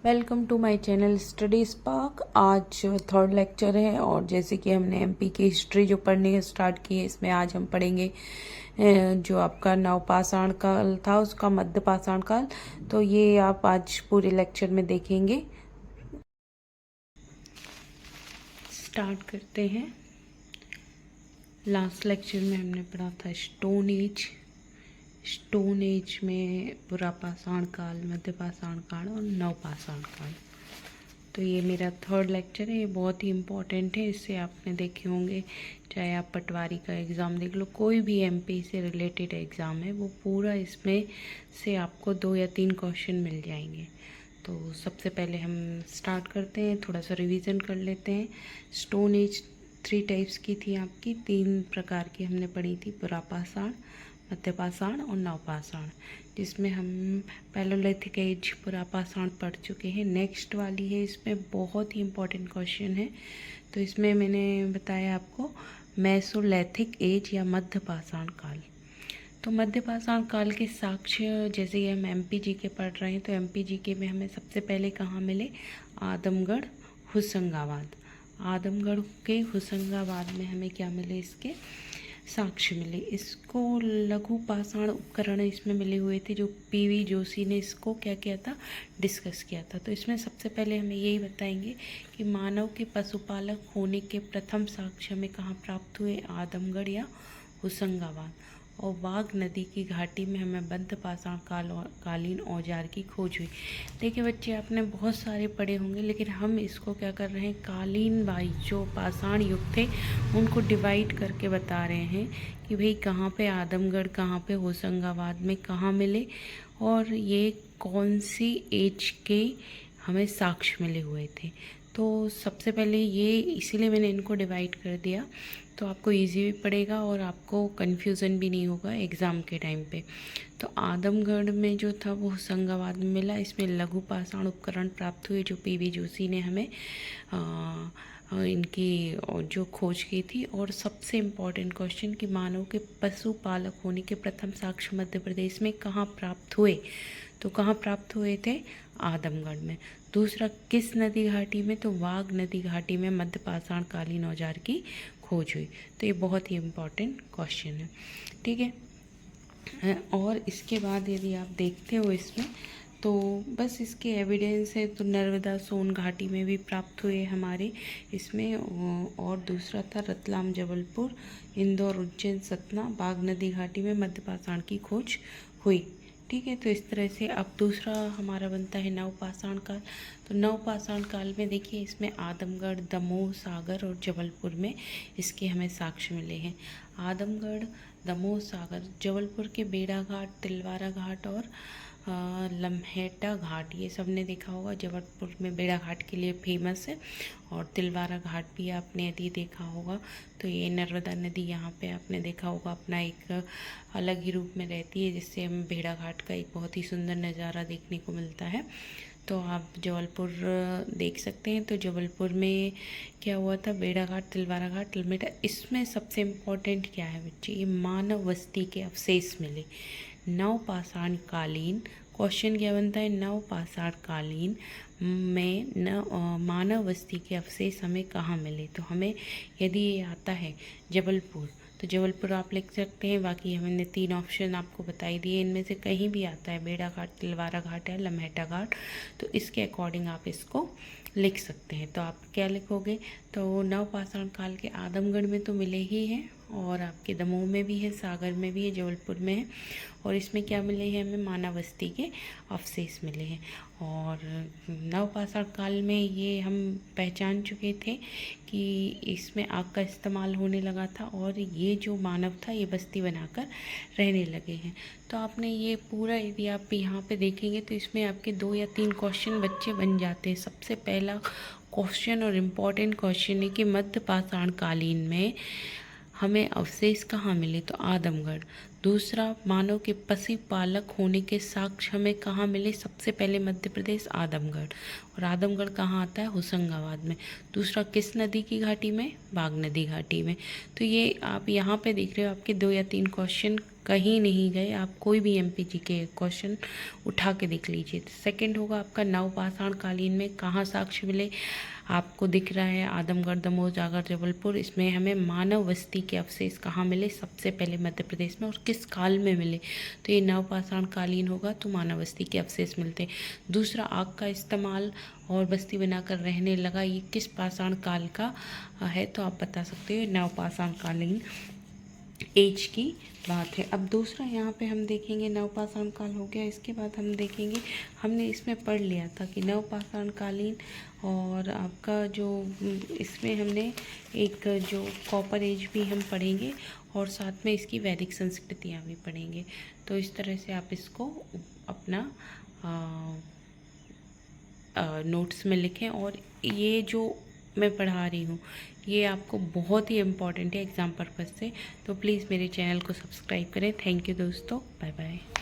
Welcome to my channel study spark. आज third lecture है और जैसे कि हमने एमपी की हिस्ट्री जो पढ़ने स्टार्ट की है, इसमें आज हम पढ़ेंगे जो आपका नवपाषाण काल था उसका मध्य पाषाण काल। तो ये आप आज पूरे लेक्चर में देखेंगे। स्टार्ट करते हैं। लास्ट लेक्चर में हमने पढ़ा था स्टोन एज। स्टोन एज में पुरा पाषाण काल, मध्य पाषाण काल और नवपाषाण काल। तो ये मेरा थर्ड लेक्चर है, ये बहुत ही इम्पोर्टेंट है। इससे आपने देखे होंगे, चाहे आप पटवारी का एग्ज़ाम देख लो, कोई भी एमपी से रिलेटेड एग्ज़ाम है, वो पूरा इसमें से आपको 2 या 3 क्वेश्चन मिल जाएंगे। तो सबसे पहले हम स्टार्ट करते हैं, थोड़ा सा रिवीजन कर लेते हैं। स्टोन एज 3 टाइप्स की थी आपकी, 3 प्रकार की हमने पढ़ी थी, पुरा पाषाण, मध्य पाषाण और नवपाषाण, जिसमें हम पैलोलिथिक एज पुरा पाषाण पढ़ चुके हैं। नेक्स्ट वाली है, इसमें बहुत ही इम्पोर्टेंट क्वेश्चन है। तो इसमें मैंने बताया आपको मेसोलिथिक एज या मध्य पाषाण काल। तो मध्य पाषाण काल के साक्ष्य, जैसे कि हम एमपी जीके पढ़ रहे हैं, तो एमपी जीके में हमें सबसे पहले कहाँ मिले? आदमगढ़, होशंगाबाद। आदमगढ़ के होशंगाबाद में हमें क्या मिले? इसके साक्ष्य मिले। इसको लघु पाषाण उपकरण इसमें मिले हुए थे, जो पीवी जोशी ने इसको क्या किया था? डिस्कस किया था। तो इसमें सबसे पहले हमें यही बताएंगे कि मानव के पशुपालक होने के प्रथम साक्ष्य हमें कहाँ प्राप्त हुए? आदमगढ़ या होशंगाबाद। और वाघ नदी की घाटी में हमें मध्य पाषाण कालीन औजार की खोज हुई। देखिए बच्चे, आपने बहुत सारे पढ़े होंगे, लेकिन हम इसको क्या कर रहे हैं, कालीन वाइज जो पाषाण युग थे उनको डिवाइड करके बता रहे हैं कि भाई कहाँ पे आदमगढ़, कहाँ पे होशंगाबाद में कहाँ मिले, और ये कौन सी एज के हमें साक्ष्य मिले हुए थे। तो सबसे पहले ये इसीलिए मैंने इनको डिवाइड कर दिया, तो आपको इजी भी पड़ेगा और आपको कन्फ्यूज़न भी नहीं होगा एग्ज़ाम के टाइम पे। तो आदमगढ़ में जो था वो होशंगाबाद में मिला। इसमें लघु पाषाण उपकरण प्राप्त हुए, जो पीवी जोशी ने हमें इनकी जो खोज की थी। और सबसे इम्पॉर्टेंट क्वेश्चन कि मानव के पशुपालक होने के प्रथम साक्ष्य मध्य प्रदेश में कहाँ प्राप्त हुए? तो कहाँ प्राप्त हुए थे? आदमगढ़ में। दूसरा, किस नदी घाटी में? तो वाघ नदी घाटी में मध्य पाषाण कालीन औजार की खोज हुई। तो ये बहुत ही इम्पॉर्टेंट क्वेश्चन है, ठीक है। और इसके बाद यदि आप देखते हो इसमें, तो बस इसके एविडेंस है, तो नर्मदा सोन घाटी में भी प्राप्त हुए हमारे इसमें। और दूसरा था रतलाम, जबलपुर, इंदौर, उज्जैन, सतना, बाघ नदी घाटी में मध्य पाषाण की खोज हुई, ठीक है। तो इस तरह से अब दूसरा हमारा बनता है नवपाषाण काल। तो नवपाषाण काल में देखिए, इसमें आदमगढ़, दमोह, सागर और जबलपुर में इसके हमें साक्ष्य मिले हैं। आदमगढ़, दमोह, सागर, जबलपुर के बेड़ा घाट, तिलवारा घाट और लम्हेटा घाट, ये सब ने देखा होगा। जबलपुर में बेड़ा घाट के लिए फेमस है, और तिलवारा घाट भी आपने यदि देखा होगा, तो ये नर्मदा नदी यहाँ पे आपने देखा होगा अपना एक अलग ही रूप में रहती है, जिससे हम बेड़ा घाट का एक बहुत ही सुंदर नज़ारा देखने को मिलता है। तो आप जबलपुर देख सकते हैं। तो जबलपुर में क्या हुआ था? बेड़ा घाट, तिलवारा घाट, लम्हेटा। इसमें सबसे इम्पोर्टेंट क्या है बच्चे? ये मानव बस्ती के अवशेष मिले। नवपाषाण कालीन, क्वेश्चन क्या बनता है? नवपाषाण कालीन में मानव बस्ती के अवशेष हमें कहाँ मिले? तो हमें यदि ये आता है जबलपुर, तो जबलपुर आप लिख सकते हैं। बाकी हमने 3 ऑप्शन आपको बताई दिए, इनमें से कहीं भी आता है, बेड़ा घाट, तिलवारा घाट या लम्हेटा घाट, तो इसके अकॉर्डिंग आप इसको लिख सकते हैं। तो आप क्या लिखोगे? तो नवपाषाण काल के आदमगढ़ में तो मिले ही हैं, और आपके दमोह में भी है, सागर में भी है, जबलपुर में है। और इसमें क्या मिले हैं? हमें मानव बस्ती के अवशेष मिले हैं। और नवपाषाण काल में ये हम पहचान चुके थे कि इसमें आग का इस्तेमाल होने लगा था, और ये जो मानव था ये बस्ती बनाकर रहने लगे हैं। तो आपने ये पूरा, यदि आप यहाँ पे देखेंगे, तो इसमें आपके 2 या 3 क्वेश्चन बच्चे बन जाते हैं। सबसे पहला क्वेश्चन और इम्पॉर्टेंट क्वेश्चन है कि मध्य पाषाण कालीन में हमें अवशेष कहाँ मिले? तो आदमगढ़। दूसरा, मानव के पशुपालक होने के साक्ष्य हमें कहाँ मिले? सबसे पहले मध्य प्रदेश आदमगढ़, और आदमगढ़ कहाँ आता है? होशंगाबाद में। दूसरा, किस नदी की घाटी में? बाघ नदी घाटी में। तो ये आप यहाँ पे देख रहे हो, आपके 2 या 3 क्वेश्चन कहीं नहीं गए, आप कोई भी एमपीजी के क्वेश्चन उठा के देख लीजिए। सेकंड होगा आपका नवपाषाण कालीन में कहाँ साक्ष्य मिले? आपको दिख रहा है आदमगढ़, दमोह, जागर, जबलपुर। इसमें हमें मानव बस्ती के अवशेष कहाँ मिले? सबसे पहले मध्य प्रदेश में, और किस काल में मिले? तो ये नवपाषाण कालीन होगा, तो मानव बस्ती के अवशेष मिलते हैं। दूसरा, आग का इस्तेमाल और बस्ती बनाकर रहने लगा, ये किस पाषाण काल का है? तो आप बता सकते हो नवपाषाण कालीन एज की बात है। अब दूसरा यहाँ पे हम देखेंगे, नवपाषाण काल हो गया, इसके बाद हम देखेंगे, हमने इसमें पढ़ लिया था कि नवपाषाण कालीन और आपका जो इसमें हमने एक जो कॉपर एज भी हम पढ़ेंगे, और साथ में इसकी वैदिक संस्कृतियाँ भी पढ़ेंगे। तो इस तरह से आप इसको अपना नोट्स में लिखें, और ये जो मैं पढ़ा रही हूँ ये आपको बहुत ही इम्पॉर्टेंट है एग्ज़ाम पर्पज़ से, तो प्लीज़ मेरे चैनल को सब्सक्राइब करें। थैंक यू दोस्तों, बाय बाय।